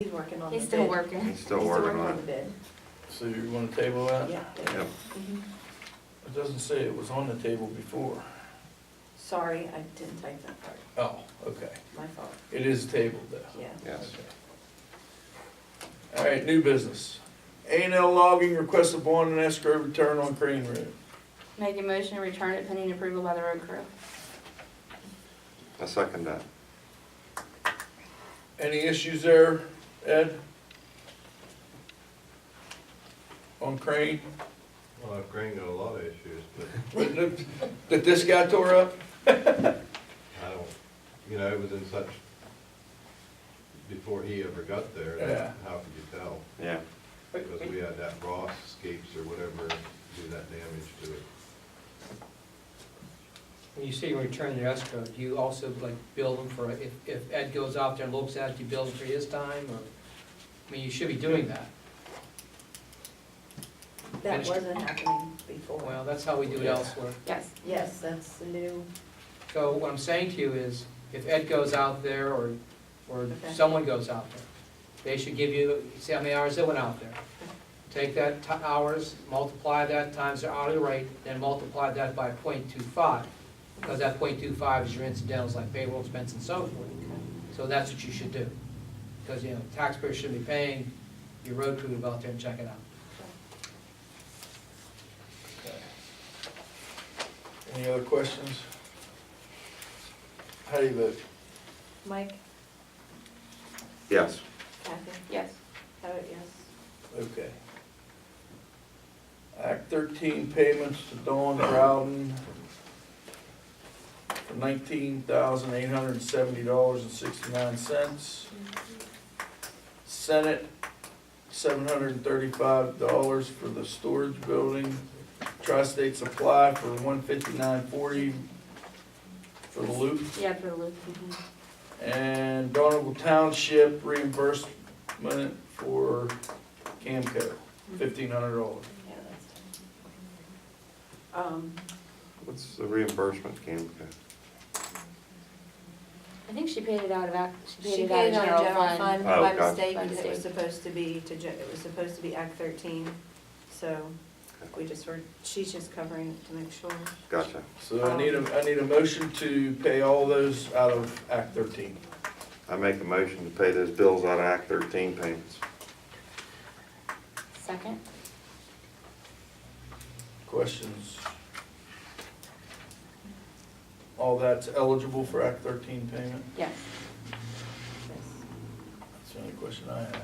He's working on the He's bid. still working. He's still working on the it. bid. So you wanna table that? Yeah. Yep. Mhm. It doesn't say it was on the table before. Sorry, I didn't type that part, Oh, okay. my fault, It is tabled though. yeah. Yes. Okay. All right, new business. A&L logging requests a bond and escrow return on Crane Road. Make a motion to return it pending approval by the road crew. I second that. Any issues there, Ed? On Crane? Well, Crane got a lot of issues, but That this guy tore up? I don't, it was in such, before he ever got there, Yeah. that how could you tell? Yeah. Because we had that Ross escapes or whatever do that damage to it. When you say you return the escrow, do you also like bill them for, if Ed goes out there and looks at it, do you bill him for his time, or? I mean, you should be doing that. That Finished. wasn't happening before. Well, that's how we do it elsewhere. Yes. Yes, that's the new, So what I'm saying to you is, if Ed goes out there, or Okay. someone goes out there, they should give you, see how many hours they went out there. Take that hours, multiply that times their hourly rate, then multiply that by .25, because that .25 is your incidentals like payroll expense and so forth. So that's what you should do, because, taxpayers should be paying your road crew to go out there and check it out. Any other questions? How do you vote? Mike, Yes. Kathy, Yes. I vote yes. Okay. Act 13 payments to Dawn Groudon for $19,870.69. Senate, $735 for the storage building. Tri-State Supply for $159.40 for the loop. Yeah, for the loop. And Donegal Township reimbursement for Camco, $1,500. Yeah, that's. What's the reimbursement, Cam? I think she paid it out of She paid it on a general fund Oh, by okay. mistake, By because it was mistake. supposed to be it was supposed to be Act 13, so she's just covering it to make sure. Gotcha. So I need a motion to pay all those out of Act 13. I make a motion to pay those bills out of Act 13 payments. Second? Questions? All that's eligible for Act 13 payment? Yes. Yes. That's the only question I had.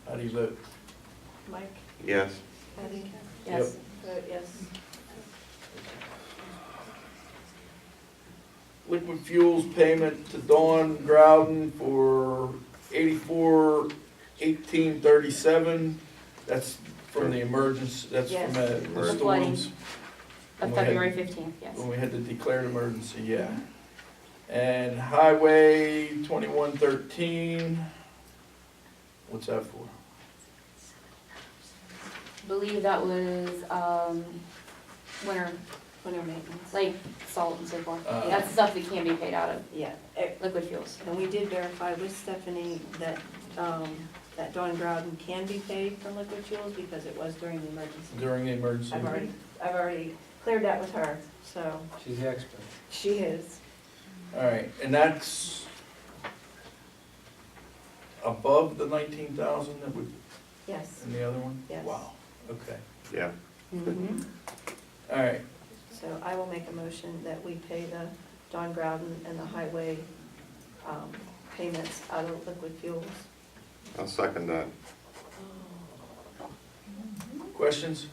How do you vote? Mike, Yes. Kathy, Yes. vote yes. Liquid fuels payment to Dawn Groudon for $84,1837. That's from the emergency, that's from the Yes. storms. Of When we had- February 15th, yes. When we had the declared emergency, yeah. And Highway 2113, what's that for? Believe that was, winter, Winter maintenance. like salt and so forth. Uh. That's stuff that can be paid out of Yeah, liquid fuels. and we did verify with Stephanie that, that Dawn Groudon can be paid from liquid fuels because it was during the emergency. During the emergency? I've already cleared that with her, so She's the expert. she is. All right, and that's above the 19,000 that would, Yes, in the other one? Yes. Wow, okay. Yeah. Mhm. All right, so I will make a motion that we pay the Dawn Groudon and the highway payments out of liquid fuels. I'll second that. questions?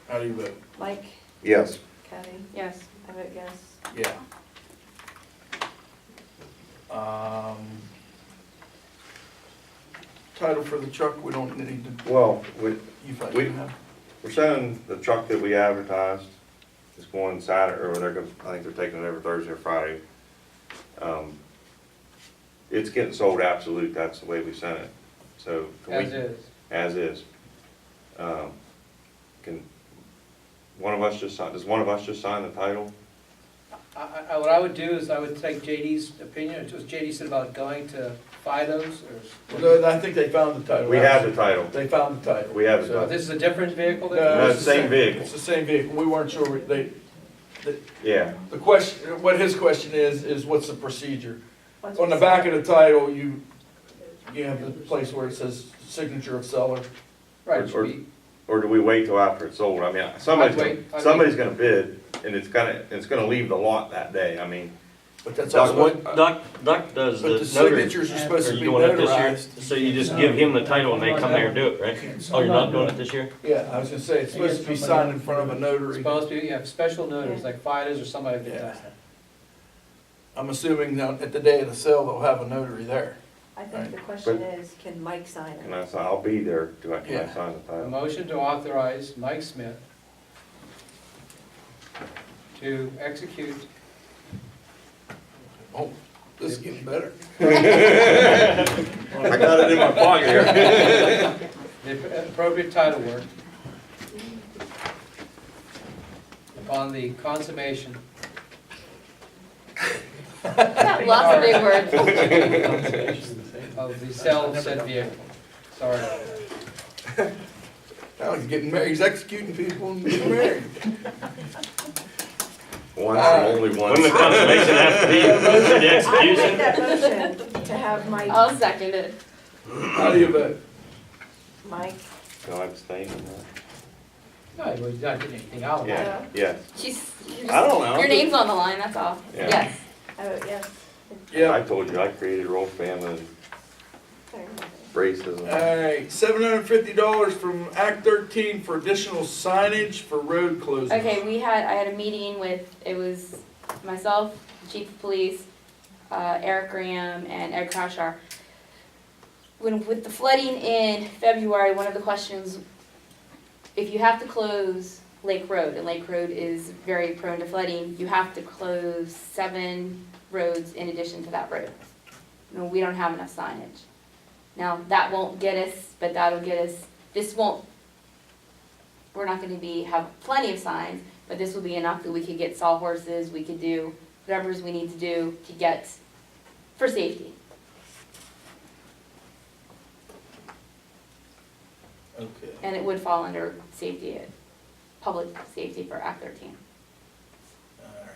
How do you vote? Mike, Yes. Kathy, Yes. I vote yes. Yeah. Title for the truck, we don't need to, Well, you find we- you have? we're sending the truck that we advertised. It's going Saturday, or I think they're taking it over Thursday or Friday. It's getting sold absolute, that's the way we sent it. So. can we- As is. As is. Can one of us just sign, does one of us just sign the title? What I would do is I would take JD's opinion, it was JD said about going to Fido's or. No, I think they found the title. We have the title. They found the title. We have the So- title. This is a different vehicle No, then? No, it's the same vehicle. It's the same vehicle. We weren't sure, Yeah, the question, what his question is what's the procedure? Once On we the back of the title, you have the place where it says signature of seller. Right, it should be, or do we wait till after it's sold? I mean, somebody's, I'd wait. somebody's gonna bid, and it's gonna leave the lot that day, I mean. But that's Doc, also, what- Doc does but the the notary. signatures are supposed Are to you be doing it this year? notarized. So you just give him the title and they come there and do it, right? Oh, you're not doing it this year? Yeah, I was gonna say, it's supposed to be signed in front of a it's notary. supposed to be, you have special notaries like Fido's or somebody that does that. I'm assuming that at the day of the sale, they'll have a notary there. I think the question is, can Mike sign Can it? I sign, I'll be there, can I Yeah. sign the A title? motion to authorize Mike Smith to execute Oh, this is getting better. I got it in my pocket here. the appropriate title work upon the consummation Lots of big words. of the sale of said vehicle. Sorry. Now he's getting married, he's executing people and getting married. Once and only once. Wouldn't the consummation have to be the I make execution? that motion to have I'll second it. How do you vote? Mike, Can I abstain from that? No, well, you're not getting anything out of it. Yeah, yes. I don't know. Your name's on the line, that's all. Yeah. Yes. I vote yes. Yeah. I told you, I created Roll Family braces and. Alright, $750 from Act 13 for additional signage for road closings. Okay, I had a meeting with, it was myself, Chief of Police, Eric Graham, and Ed Crashar. With the flooding in February, one of the questions, if you have to close Lake Road, and Lake Road is very prone to flooding, you have to close 7 roads in addition to that road. No, we don't have enough signage. Now, that won't get us, but that'll get us, we're not gonna have plenty of signs, but this will be enough that we could get sawhorses, we could do whatever's we need to do to get, for safety. Okay. And it would fall under safety, public safety for Act 13. Alright.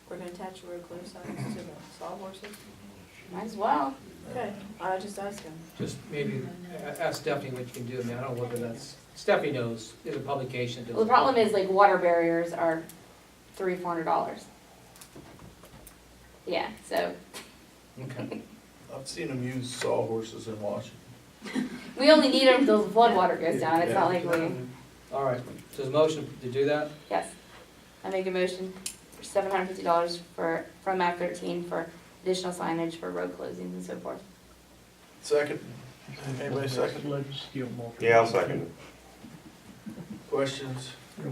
We're gonna attach road close signs to the sawhorses? Might as well. Okay, I'll just ask him. Just maybe ask Stephanie what you can do. I mean, I don't know whether that's, Stephanie knows, there's a publication. Well, the problem is like water barriers are $300-400. Yeah, so Okay. I've seen them use sawhorses in Washington. we only need them until the flood water goes down. It's not like we, All right, so there's a motion to do that? yes. I make a motion for $750 from Act 13 for additional signage for road closings and so forth. Second? Anybody second? Yeah, I'll second it. Questions? uh,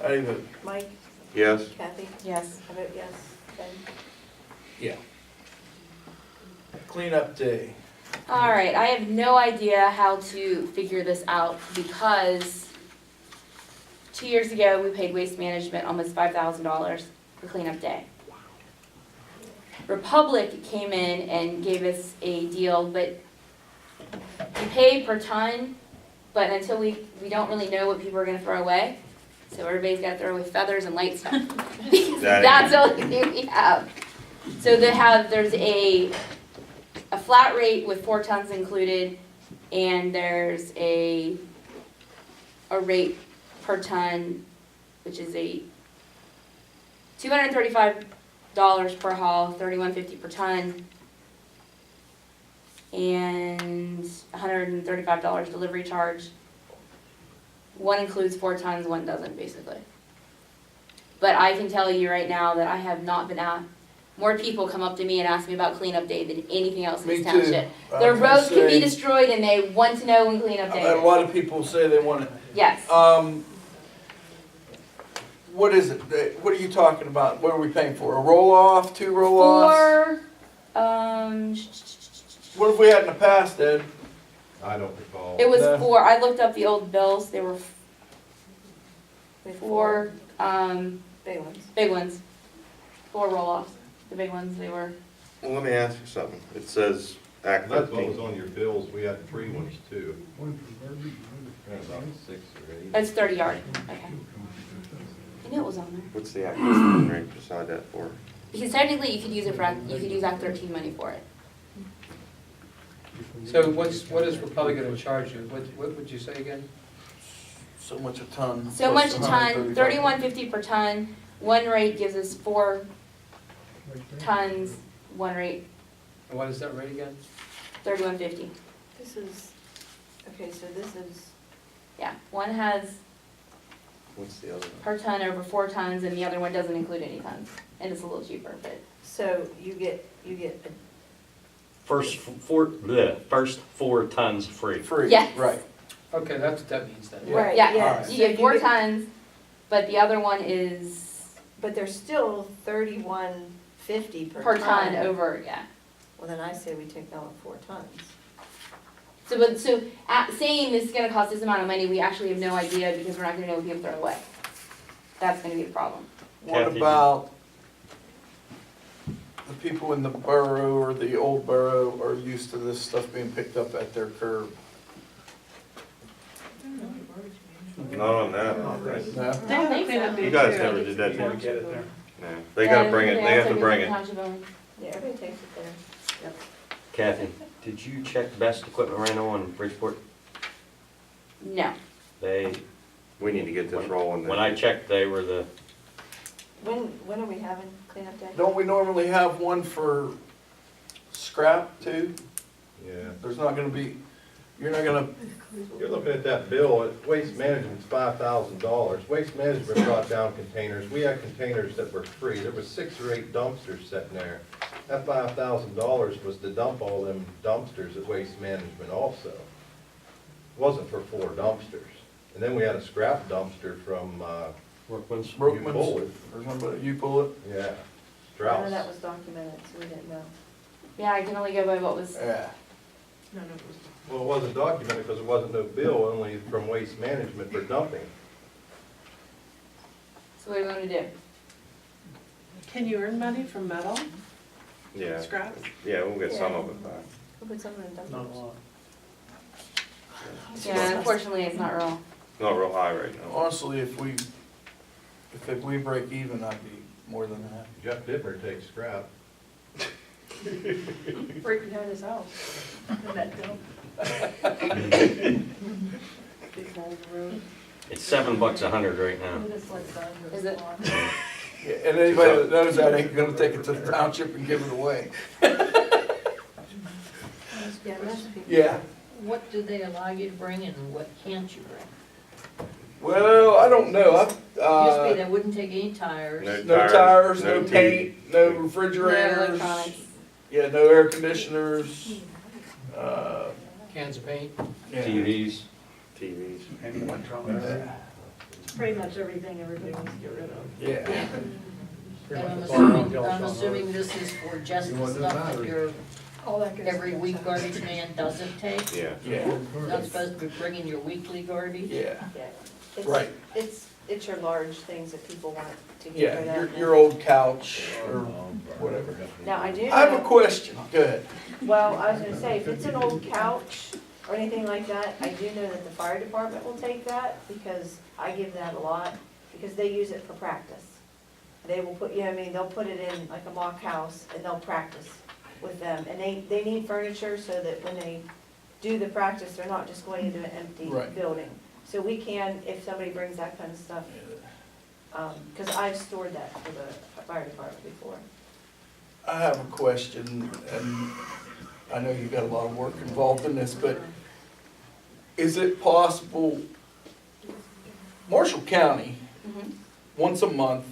How do you vote? Mike, Yes, Kathy, Yes. I vote yes. Ben? Yeah. Cleanup day. All right, I have no idea how to figure this out because 2 years ago, we paid Waste Management almost $5,000 for cleanup day. Republic came in and gave us a deal, but we pay per ton, but until we don't really know what people are gonna throw away. So everybody's gotta throw away feathers and light stuff. Because that's the only thing we have. So there's a flat rate with 4 tons included, and there's a rate per ton, which is a $235 per haul, $31.50 per ton, and $135 delivery charge. One includes 4 tons, one doesn't, basically. But I can tell you right now that I have not been asked, more people come up to me and ask me about cleanup day than anything else in Me this too. township. I Their was gonna roads can be say, destroyed and they want to know when cleanup I've day had a is. lot of people say they want it. Yes. What is it? What are you talking about? What are we paying for? A roll-off, 2 roll-offs? What have we had in the past, Ed? I don't recall. It was No. 4, I looked up the old bills, they were We have 4 Big ones. Big ones. 4 roll-offs. The big ones, they were, Well, let me ask you something. It says Act That's what was 13. on your bills, we had 3 ones too. About 6 or 8. that's 30 yard. Okay. I knew it was on there. What's the Act 13 rate beside that for? Because technically you could use it for, you could use Act 13 money for it. So what is Republic gonna charge you? What would you say again? So much a ton. So plus much a ton, 135. $31.50 per ton. One rate gives us 4 tons, one rate, And what is that rate again? $31.50. This is, okay, so this is, Yeah, one has What's the other one? per ton over 4 tons, and the other one doesn't include any tons, and it's a little cheaper, but. so you get a First first 4 tons free. Free, Yes. right. Okay, that's what that means then. Yeah. Right, Yeah, yeah. you So get 4 get- tons, but the other one is But there's still $31.50 per ton over, yeah. Well, then I say we take that one 4 tons. So saying this is gonna cost this amount of money, we actually have no idea because we're not gonna know what people throw away. That's gonna be the problem. What Kathy, about the people in the borough or the old borough are used to this stuff being picked up at their curb? Not on that, No? I don't think so. You guys never did that, did you? Get it there. No. They gotta bring it, they have to bring it. Yeah, everybody takes it there. Kathy, did you check Best Equipment Rental in Bridgeport? No. They, We need to get this rolling then. when I checked, they were the, When are we having cleanup day? Don't we normally have one for scrap too? Yeah. There's not gonna be, you're not gonna, You're looking at that bill, Waste Management's $5,000. Waste Management brought down containers. We had containers that were free. There was 6 or 8 dumpsters sitting there. That $5,000 was to dump all them dumpsters at Waste Management also. It wasn't for 4 dumpsters. And then we had a scrap dumpster from, Workman's. pull Brookman's, it. or somebody, you pull it? yeah, None of Strauss. that was documented, so we didn't know. Yeah, I can only go by what was, Yeah. Well, it wasn't documented because it wasn't no bill, only from Waste Management for dumping. so what are we gonna do? Can you earn money from metal Yeah, scraps? yeah, we'll get some of it back. We'll put some in the Not a dumpsters. lot. Yeah, unfortunately, it's not real. Not real high right now. Honestly, if we break even, I'd be more than happy. Jeff Dittmer takes scrap. Right behind his house. In that dump. Big old room. It's $7 a hundred right now. It's like that. Is it? Yeah, and anybody that knows that ain't gonna take it to the township and give it away. Yeah, most people. Yeah. What do they allow you to bring and what can't you bring? Well, I don't know. Used to be they wouldn't take any tires. No tires, no TV. paint, no No refrigerators. electronics. Yeah, no air conditioners. Cans of paint? Yeah. TVs. TVs. And electronics. Pretty much everything everybody wants to get rid of. Yeah. And I'm assuming this is for just the stuff that your All that good every stuff. week garbage man doesn't take? Yeah. Yeah, Not supposed to be bringing your weekly garbage? yeah, Yeah. It's- right. It's your large things that people want to get rid Yeah, of. your old couch or whatever. Now, I do I have a know, question. Go ahead. well, I was gonna say, if it's an old couch or anything like that, I do know that the fire department will take that, because I give that a lot, because they use it for practice. They will put, you know what I mean, they'll put it in like a mock house and they'll practice with them. And they need furniture so that when they do the practice, they're not just going into an empty Right. building. So we can, if somebody brings that kind of stuff, because I've stored that for the fire department before. I have a question, and I know you've got a lot of work involved in this, but is it possible, Marshall County, Mhm. once a month,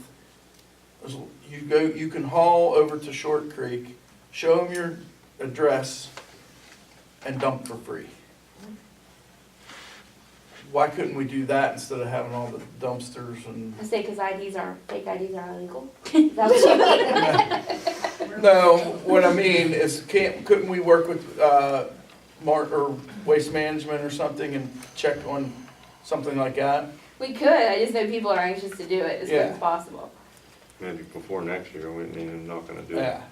you can haul over to Short Creek, show them your address, and dump for free? Why couldn't we do that instead of having all the dumpsters and? I say because fake IDs are illegal. Is that what you mean? No, what I mean is, couldn't we work with, or Waste Management or something and check on something like that? We could, I just know people are anxious to do it as quick Yeah. as possible. Maybe before next year, we ain't even not gonna do it. Yeah.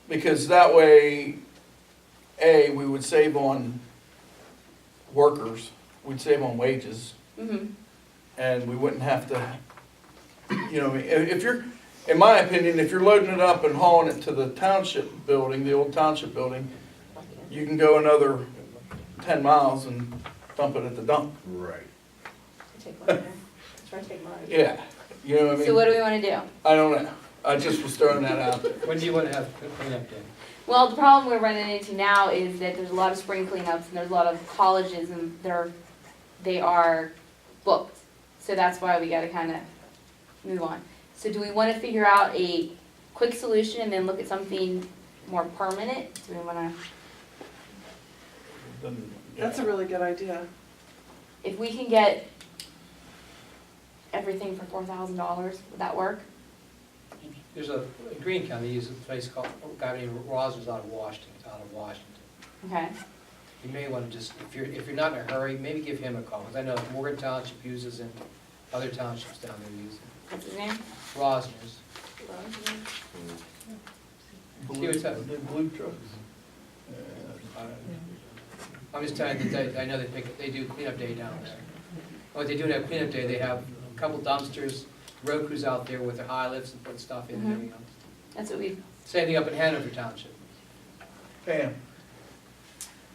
Because that way, A, we would save on workers, we'd save on wages, Mm-hmm. and we wouldn't have to, you know, if you're, in my opinion, if you're loading it up and hauling it to the township building, the old township building, you can go another 10 miles and dump it at the dump. Right. Take mine there. Try to take mine. Yeah, you know what I So mean? what do we wanna do? I don't know, I just was throwing that out there. When do you want to have cleanup day? Well, the problem we're running into now is that there's a lot of spring cleanups and there's a lot of colleges and they are booked. So that's why we gotta kinda move on. So do we wanna figure out a quick solution and then look at something more permanent? Do we wanna, Then, That's a really good idea. if we can get everything for $4,000, would that work? There's in Greene County, they use a place called, a guy named Rosner's out of Washington, Okay, You may want to just, if you're not in a hurry, maybe give him a call, because I know Morgan Township uses and other townships down there use it. what's his name? Rosner's. See what's up. The blue trucks. I'm just telling you, that I know they do cleanup day down there. What they do at cleanup day, they have a couple dumpsters, road crews out there with their high lifts and put stuff in and everything else. That's what we, Same thing up in Hanover Township. Pam,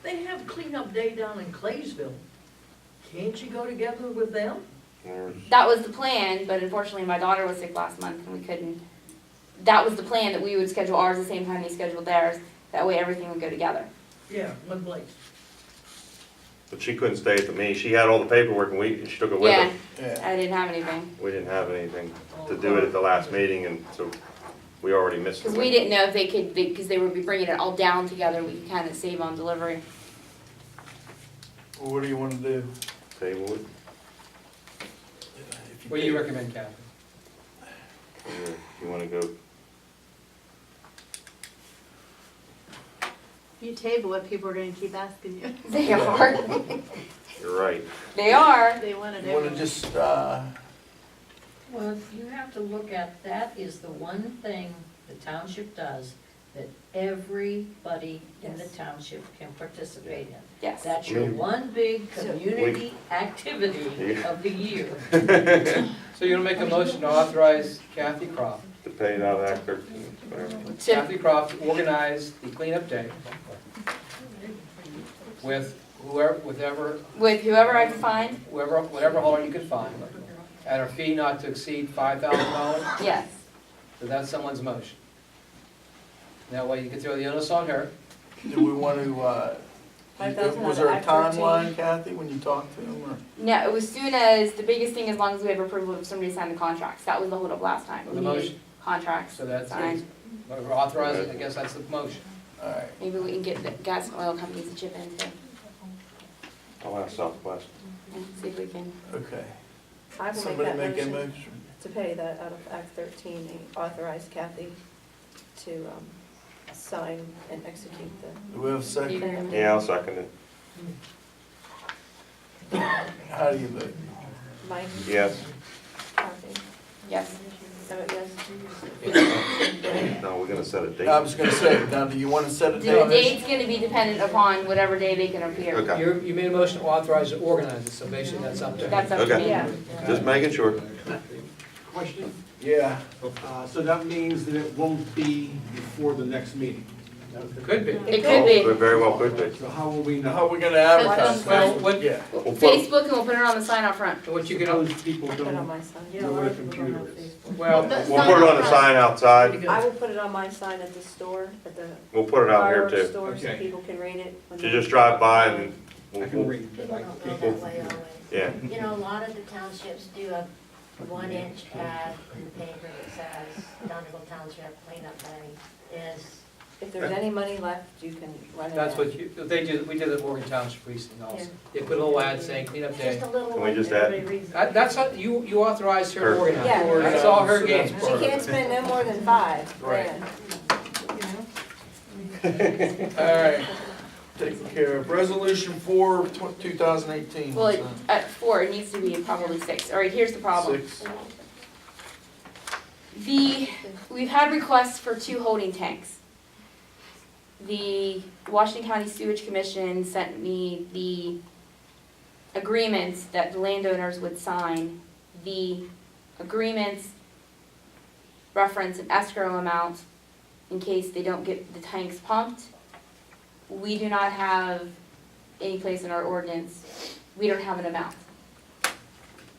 They have cleanup day down in Claysville. Can't you go together with them? that was the plan, but unfortunately my daughter was sick last month and we couldn't. That was the plan, that we would schedule ours the same time they scheduled theirs. That way everything would go together. Yeah, one place. But she couldn't stay at the meeting. She had all the paperwork and she took it with Yeah, her. yeah, I didn't have anything. We didn't have anything to do it at the last meeting, and so we already missed it. Because we didn't know if they could, because they would be bringing it all down together, we could kind of save on delivery. well, what do you wanna do? Table it. What do you recommend, Kathy? Or you wanna go, You table it, people are gonna keep asking you. They are, you're right. they are. They want it You wanna everywhere. just, Well, you have to look at, that is the one thing the township does that everybody in the township can participate in. Yes. That's your one big community activity Yeah. of the year. So you're gonna make a motion to authorize Kathy Croft. To pay it out of Act 13, whatever. Kathy Croft to organize the cleanup day with whatever I can find, whatever hauler you can find, at a fee not to exceed $5,000. yes. So that's someone's motion. That way you can throw the onus on her. do we wanna, 5,000 was out of there a Act 13. timeline, Kathy, when you talked to them, or? No, as soon as, the biggest thing, as long as we have approval of somebody sign the contracts, that was the holdup last time. The We needed motion. contracts So that's, signed. whatever authorizes, I guess that's the motion. Alright, Maybe we can get the gas and oil companies to chip in too, I'll ask Southwest. and see if we can. okay. I will make Somebody that make a motion motion. to pay that out of Act 13 and authorize Kathy to sign and execute Do we have a second? the. Yeah, I'll second it. How do you vote? Mike, Yes. Kathy, Yes. Emmett, yes? No, we're gonna set a date. I was gonna say, now, do you wanna set a The date? date's gonna be dependent upon whatever day they can appear. Okay, You made a motion to authorize or organize it, so basically that's up to her. That's up to Okay. me. Yeah. just making sure. Question, Yeah, so that means that it won't be before the next meeting? Could be. It could be. It very well could be. So how will we how know? are we gonna advertise? Well, what, Yeah, We'll put, Facebook, and we'll put it on the sign out front. what you can, Those people Put it on don't my sign. know what a computer is. well, we'll put it on the sign outside. I will put it on my sign at the store, at the We'll put it out here fireworks too. store, so Okay. people can read it. when You they- just drive by and I we'll, can read, but I People don't can't. go that way always. yeah. You know, a lot of the townships do a 1-inch ad in the paper that says Donegal Township Cleanup Day is, If there's any money left, you can run it that's out. what you, they do, we did at Morgan Township recently also. They put a little ad saying cleanup day. just a little Can we one just that add- everybody reads. That's how, you authorized her to Her. organize. Yeah. That's all her So game. that's She can't spend no more than 5 Right. grand. alright. taken care of. Resolution 4, 2018. Well, at 4, it needs to be probably 6. All right, here's the problem. 6. We've had requests for 2 holding tanks. The Washington County Sewage Commission sent me the agreements that the landowners would sign. The agreements reference an escrow amount in case they don't get the tanks pumped. We do not have any place in our ordinance, we don't have an amount.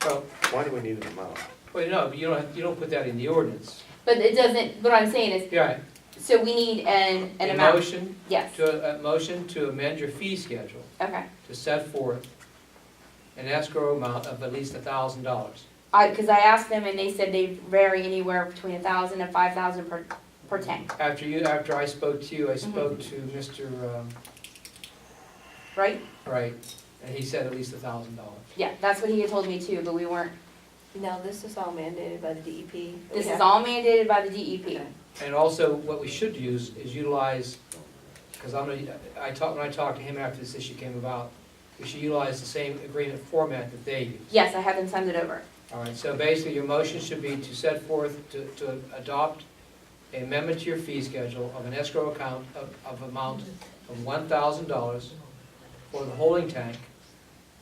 Well, Why do we need an amount? well, no, but you don't put that in the ordinance. But it doesn't, what I'm saying is, Yeah, so we need an a amount. motion, Yes, a motion to amend your fee schedule okay. to set forth an escrow amount of at least $1,000. Because I asked them and they said they vary anywhere between 1,000 and 5,000 per tank, After I spoke to you, I spoke to Mr. right? Wright, and he said at least $1,000. Yeah, that's what he had told me too, but we weren't, Now, this is all mandated by the DEP. this is all mandated by the DEP. And also, what we should use is utilize, because when I talked to him after this issue came about, we should utilize the same agreement format that they use. Yes, I had them send it over. All right, so basically, your motion should be to set forth, to adopt an amendment to your fee schedule of an escrow account of amount of $1,000 for the holding tank,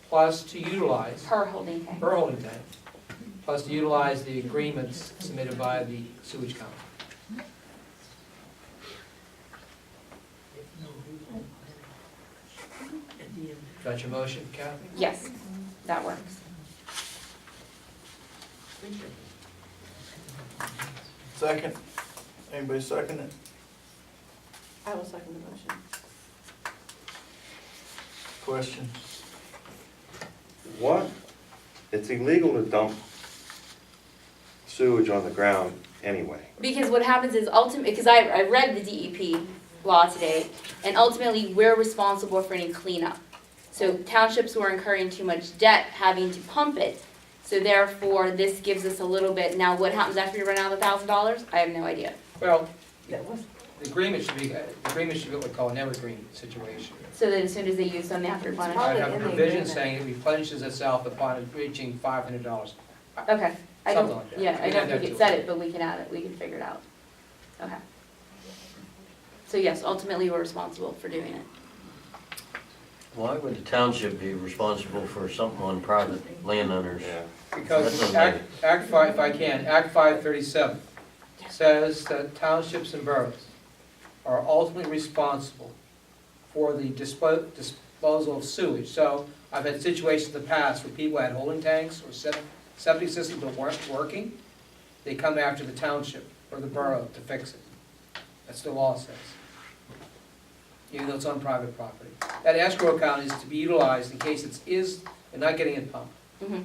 plus to utilize, Per holding tank. per holding tank, plus to utilize the agreements submitted by the sewage company. Got your motion, Kathy? Yes, that works. Second. Anybody second it? I will second the motion. Question? What? It's illegal to dump sewage on the ground anyway. Because what happens is ultimately, because I read the DEP law today, and ultimately, we're responsible for any cleanup. So townships were incurring too much debt having to pump it, so therefore, this gives us a little bit. Now, what happens after you run out of $1,000? I have no idea. Well, the agreement should be what we call an evergreen situation. So that as soon as they use them, they have to replenish. Probably I have a in the provision agreement. saying it replenishes itself upon reaching $500. Okay, I Something don't, like that. yeah, I We don't can think add it that said to it, but we can add it, we can figure it out. Okay. So yes, ultimately, we're responsible for doing it. Why would the township be responsible for something on private landowners? Yeah. Because Act 5, if I can, Act 537 says that townships and boroughs are ultimately responsible for the disposal of sewage. So I've had situations in the past where people had holding tanks or septic systems that weren't working. They come after the township or the borough to fix it. That's the law says. Even though it's on private property. That escrow account is to be utilized in case they're not getting it pumped. Mhm.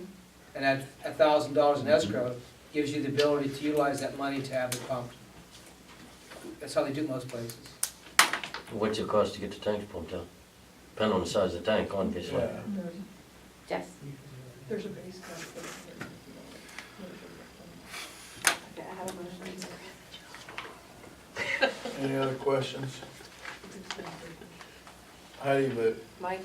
And that $1,000 in escrow gives you the ability to utilize that money to have it pumped. That's how they do it most places. What's it cost to get the tanks pumped out? Depending on the size of the tank, obviously. Yeah. Yes. There's a base cost. Okay, I have a motion. Any other questions? How do you vote? Mike?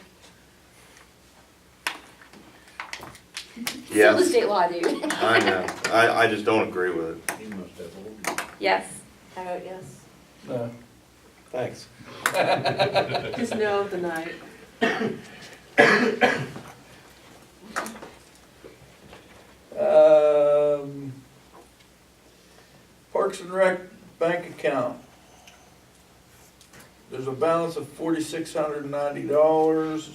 Still the Yes, state law, dude. I know. I just don't agree with it. He must have old. Yes. I vote yes. No. Thanks. Just know of the night. Parks and Rec bank account. There's a balance of $4,690.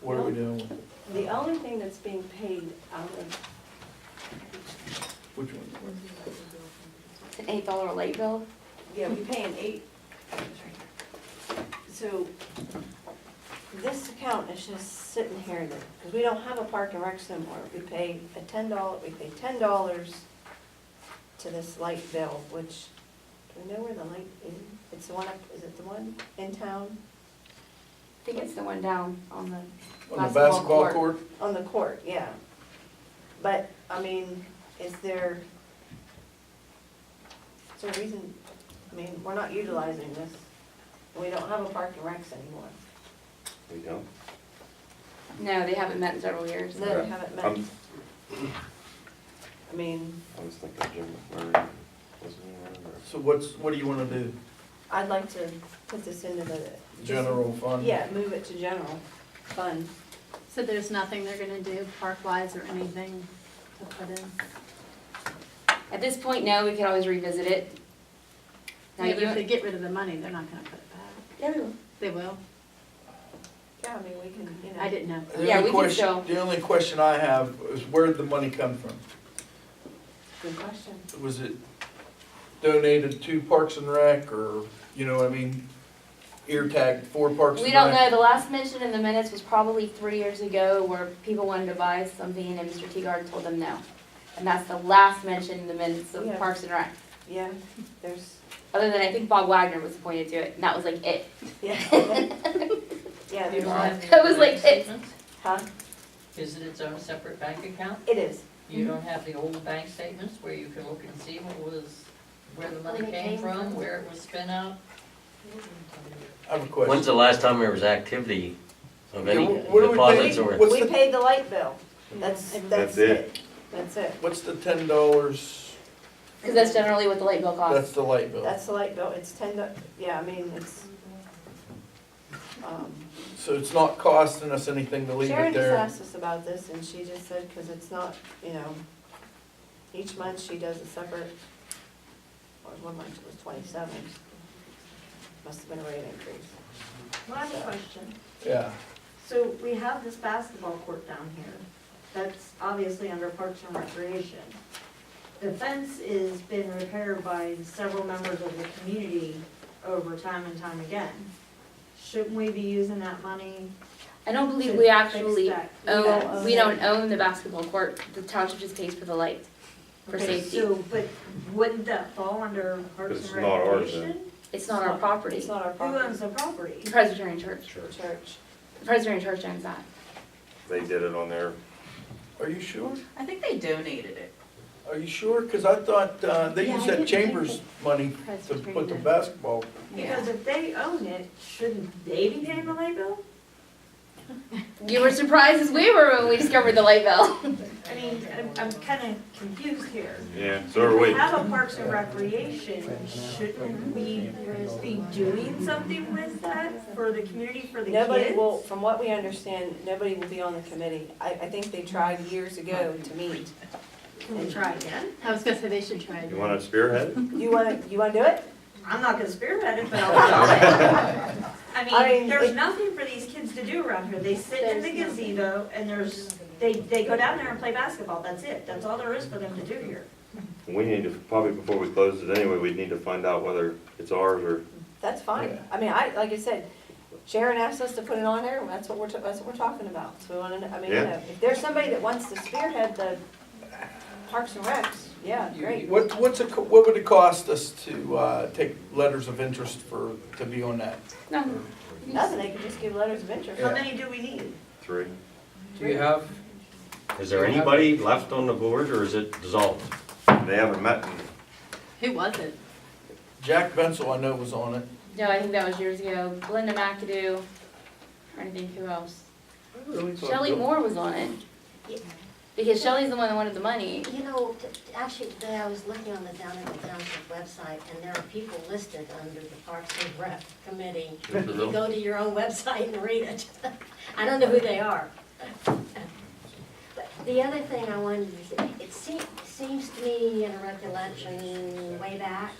What are we doing with it? The only thing that's being paid out of, Which one? It's an $8 late bill. yeah, we pay an so this account is just sitting here, because we don't have a park and rec anymore. We pay $10 to this light bill, which, do we know where the light is? It's the one up, is it the one in town? I think it's the one down on the, On the basketball court? On the court, yeah. But, I mean, is there a reason, I mean, we're not utilizing this We don't have a park and recs anymore. We don't. No, they haven't met in several years. No, they haven't met. I mean, I was thinking Jim McMurray, wasn't he around, or? So what do you wanna do? I'd like to put this into the. General fund? Yeah, move it to general fund. So there's nothing they're gonna do park-wise or anything to put in? At this point, no, we could always revisit it. Now, Yeah, but if you, they get rid of the money, they're not gonna put it back. yeah, we will. They will? Yeah, I mean, we can, you know. I didn't know. The Yeah, only we can question- still- The only question I have is where'd the money come from? Good question. Was it donated to Parks and Rec, or, you know, I mean, ear tagged for Parks and We Rec? don't know, the last mention in the minutes was probably 3 years ago where people wanted to buy something and Mr. Teagard told them no. And that's the last mention in the minutes of Yeah. Parks and Rec. Yeah, there's, Other than I think Bob Wagner was appointed to it, and that was like it. yeah. Yeah, You there's, don't have the That was old like bank it. statements? huh? Is it its own separate bank account? It is. You don't have the old bank statements where you can look and see where the money came from, where it was spent out? I have a When's question. the last time there was activity of any Yeah, what do we deposits pay- or? What's We the- paid the light bill. That's That's it. it. That's it. What's the $10? Because that's generally what the light bill costs. That's the light bill. That's the light bill. It's yeah, I mean, it's, So it's not costing us anything to leave Sharon it just there? asked us about this and she just said, because it's not, you know, each month she does a separate, or one month it was 27. Must have been a rate increase. Well, I have a question. Yeah. So we have this basketball court down here, that's obviously under Parks and Recreation. The fence is been repaired by several members of the community over time and time again. Shouldn't we be using that money? I don't believe to we fix actually that? own, we don't own the basketball court. The township just pays for the light, for Okay, safety. so, but wouldn't that fall under Parks It's and not ours, Recreation? It's not our property. It's not our Who property. owns the property? The Presbyterian Church. The church. The Presbyterian Church owns that. They did it on their, Are you sure? I think they donated it. Are you sure? Because I thought they Yeah, used I that didn't Chambers think money to Presbyterian put the did. basketball. Because if they own it, shouldn't they be paying the light bill? You were surprised as we were when we discovered the light bill. I mean, I'm kind of confused here. yeah, so are If we we. have a Parks and Recreation, shouldn't we be doing something with that for the community, for the kids? Nobody will, from what we understand, nobody will be on the committee. I think they tried years ago to meet. Can we try again? I was gonna say they should try it. You want to spearhead it? You wanna do it? I'm not gonna spearhead it, but I'll try. I I mean, mean, there's it- nothing for these kids to do around here. They sit in the gazebo and they go down there and play basketball. That's it. That's all there is for them to do here. We need to, probably before we close it anyway, we'd need to find out whether it's ours or, That's fine. Yeah. I mean, like I said, Sharon asked us to put it on there, and that's what we're talking about. So we wanna know, I mean, you Yeah. know, if there's somebody that wants to spearhead the Parks and Recs, yeah, great. What would it cost us to take letters of interest to be on that? No. Nothing, they could just give letters of interest. How many do we need? 3. Do you have, Is there anybody left on the board or is it dissolved? They haven't met in Who was it? Jack Bensel, I know, was on it. No, I think that was years ago. Glenda McAdoo. Trying to think who else. Shelley Moore was on it. Because Shelley's the one that wanted the money. You know, actually, today I was looking on the Downhill Township website, and there are people listed under the Parks and Rec Committee. You can go to your own website and read it. I don't know who they are. But the other thing I wanted to say, it seems to me in a recollection way back,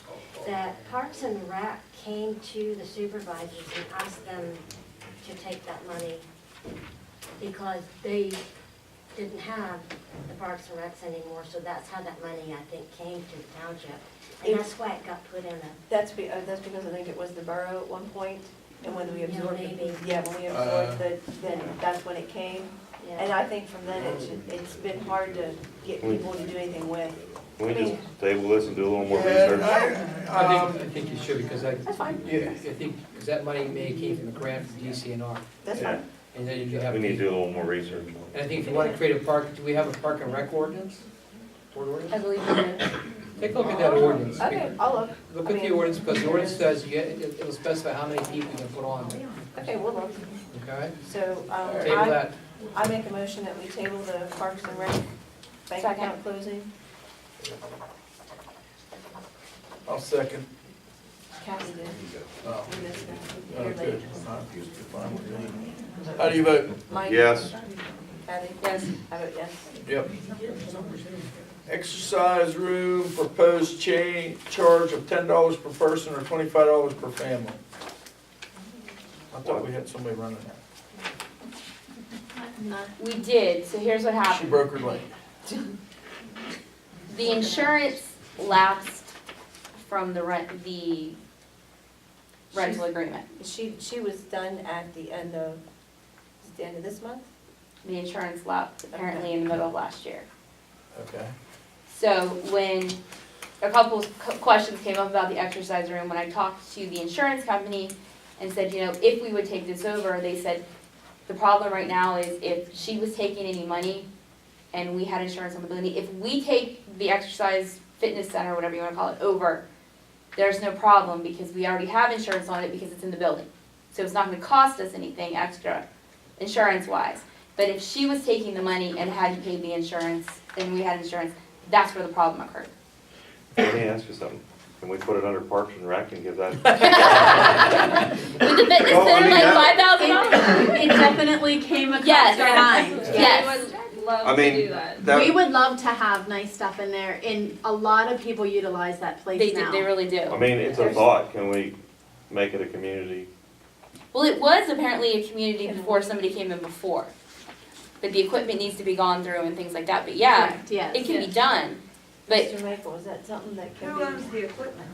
that Parks and Rec came to the supervisors and asked them to take that money because they didn't have the Parks and Recs anymore, so that's how that money, I think, came to the township. And that's why it got put in a, That's because I think it was the borough at one point, and when we absorbed it, maybe. yeah, when we absorbed it, then that's when it came. And yeah. I think from then, it's been hard to get people to do anything with. Can we just table this and do a little more Yeah, research? I think you should, because I That's fine, think, because that money may have came from a grant from DCNR, that's Yeah, fine. and then you have. we need to do a little more research. And I think if you want to create a park, do we have a park and rec ordinance? Board ordinance? I believe we did. Take a look at that ordinance. Okay, I'll look. Look at the ordinance, because the ordinance says, it'll specify how many people you can put on there, Okay, we'll look. okay? So, Table that. I make a motion that we table the Parks and Rec bank Second. account closing. I'll second. Kathy did. Oh, You missed it. oh, You're good. late. How do you vote? Mike? Yes. Kathy? Yes. I vote yes. Yep. Exercise room, proposed charge of $10 per person or $25 per family. I thought we had somebody running that. We did, so here's what She happened. broke her leg. The insurance lapsed from the rental agreement. She was done at the end of, is it the end of this month? The insurance lapsed apparently in the middle of last year. Okay. So when a couple questions came up about the exercise room, when I talked to the insurance company and said, you know, if we would take this over, they said, the problem right now is if she was taking any money and we had insurance on the building, if we take the exercise fitness center, whatever you wanna call it, over, there's no problem because we already have insurance on it because it's in the building. So it's not gonna cost us anything extra, insurance-wise. But if she was taking the money and hadn't paid the insurance, and we had insurance, that's where the problem occurred. Let me ask you something. Can we put it under Parks and Rec and give that? With the fitness Well, I center, mean, like that- It definitely came across Yes. our mind. Yes. I mean, that. We would love to have nice stuff in there, and a lot of people utilize that place They now. do, they really do. I mean, it's a thought. Can we make it a community? Well, it was apparently a community before somebody came in before. But the equipment needs to be gone through and things like that, but yeah, Correct, yes. it can be done. But Mr. Michael, is that something that can Who be? owns the equipment?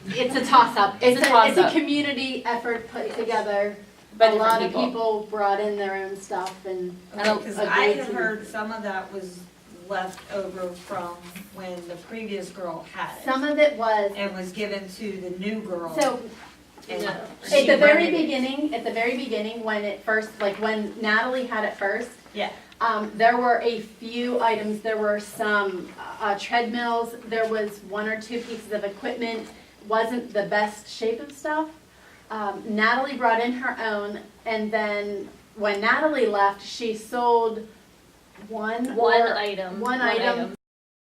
It's a toss-up. It's a It's toss-up. a community effort put together. by A different lot of people. people brought in their own stuff and. I don't- Because agreed I had to- heard some of that was left over from when the previous girl had it. Some of it was, And was given to the new girl. so And At she the very rented it. beginning, when it first, like when Natalie had it first, Yeah. there were a few items. There were some treadmills. There was one or two pieces of equipment. Wasn't the best shape of stuff. Natalie brought in her own, and then when Natalie left, she sold one One or- item. one item